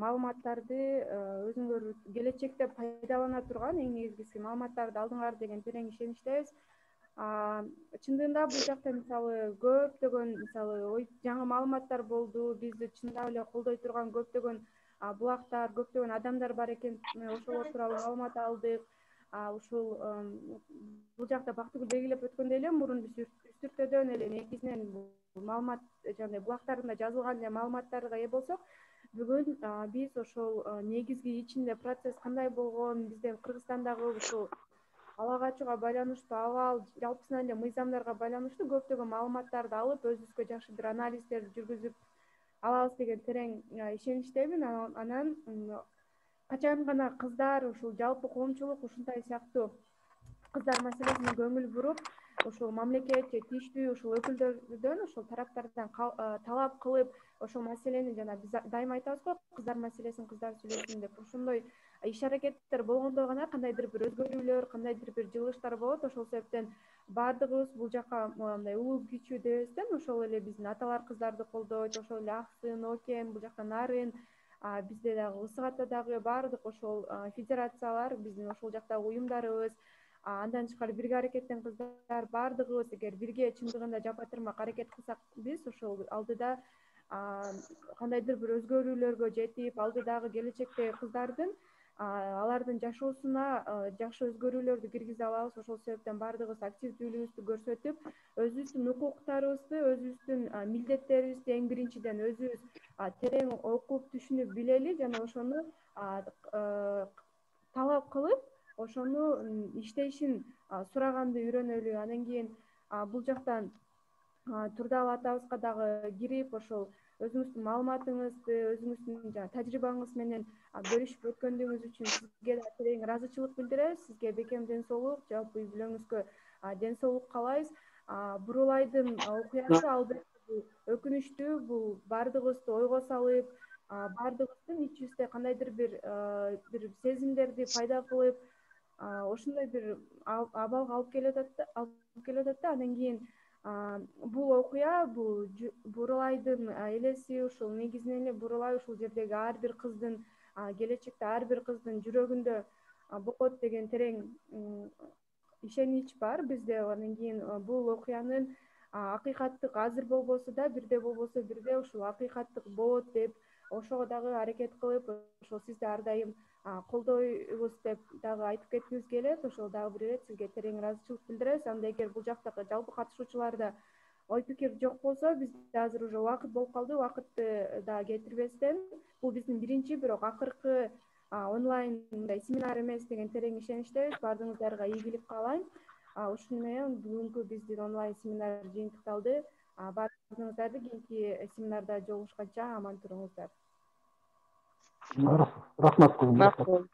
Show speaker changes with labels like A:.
A: маалыматтарды өзүңөр келечекте пайдалана турган эң негизгиси маалыматтарды алдыңар деген терең ишеничтебиз. Чындыгында бул жакта мисалы көптөгөн мисалы жаңы маалыматтар болду, бизди чындап эле колдой турган көптөгөн булактар, көптөгөн адамдар бар экен, ошолор тууралуу маалымат алдык. Ушул бул жакта Бактыгүл белгилеп өткөндөй эле мурун биз Үстүртөдөн эле негизинен маалымат жана булактарында жазылган эле маалыматтарга ээ болсок, бүгүн биз ошол негизги ичинде процесс кандай болгон, бизден Кыргызстандагы ушул ала качууга байланыштуу абал, жалпысынан эле мыйзамдарга байланыштуу көптөгөн маалыматтарды алып, өзүбүзгө жакшы бир анализдер жүргүзүп алабыз деген терең ишеничтемин. Анан качан гана кыздар, ушул жалпы коомчулук ушундай сыяктуу кыздар маселесине көңүл буруп, ошол мамлекет же тийиштүү ушул өкүлдөрдөн, ошол тараптардан талап кылып, ошол маселени жана биз дайыма айтабыз го, кыздар маселесин кыздар сүйлөсүн деп, ошондой иш аракеттер болгондо гана кандайдыр бир өзгөрүүлөр, кандайдыр бир жылыштар болот. Ошол себептен баардыгыбыз бул жака мындай улуу кичүү дебестен, ошол эле биздин аталар кыздарды колдойт, ошол эле Аксын, Окен, бул жакта Нарын, бизде дагы Ысык Атадагы баардык ошол федерациялар, биздин ошол жактагы уюмдарыбыз, андан тышкары бирге аракеттен кыздар баардыгыбыз эгер бирге чындыгында жапа-тырмак аракет кылсак, биз ошол алдыда кандайдыр бир өзгөрүүлөргө жетип, алдыдагы келечектеги кыздардын алардын жашоосуна жакшы өзгөрүүлөрдү киргизе алабыз. Ошол себептен баардыгыбыз активдүүлүгүбүздү көрсөтүп, өзүбүздүн укуктарыбызды, өзүбүздүн милдеттерибизди эң биринчиден өзүбүз терең окуп, түшүнүп билели жана ошону талап кылып, ошону иштешин сураганды үйрөнөлү. Андан кийин бул жактан Турдал атабызга дагы кирип, ошол өзүңүздүн маалыматыңызды, өзүңүздүн тажрыйбаңыз менен бөлүшүп өткөндүгүңүз үчүн сизге да терең ыраазычылык билдиребиз. Сизге бекем ден соолук, жалпы үй бүлөңүзгө ден соолук каалайбыз. Бурулайдын окуясы албетте бул өкүнүчтүү, бул баардыгыбызды ойго салып, баардыгыбыздын ичибизде кандайдыр бир сезимдерди пайда кылып, ошондой бир абалга алып келип атат да. Андан кийин бул окуя, бул Бурулайдын элеси, ушул негизинен эле Бурулай ушул жердеги ар бир кыздын, келечекте ар бир кыздын жүрөгүндө болот деген терең ишенич бар бизде. Андан кийин бул окуянын акыйкаттык азыр болбосо да, бирде болбосо бирде ушул акыйкаттык болот деп, ошого дагы аракет кылып, ошол сизди ар дайым колдойбуз деп дагы айтып кеткибиз келет. Ошол дагы бир ирет сизге терең ыраазычылык билдиребиз. Анда эгер бул жактагы жалпы катышуучуларда ой пикир жок болсо, бизде азыр уже убакыт болуп калды. Убакытты да кетирбестен, бул биздин биринчи, бирок акыркы онлайн мындай семинар эмес деген терең ишеничтебиз. Баардыгыңыздарга ийгилик каалайм. Ушуну менен бүгүнкү биздин онлайн семинар жыйынтыкталды. Баардыгыңыздарды кийинки семинарда жолугушканча аман туруңуздар.
B: Рахмат.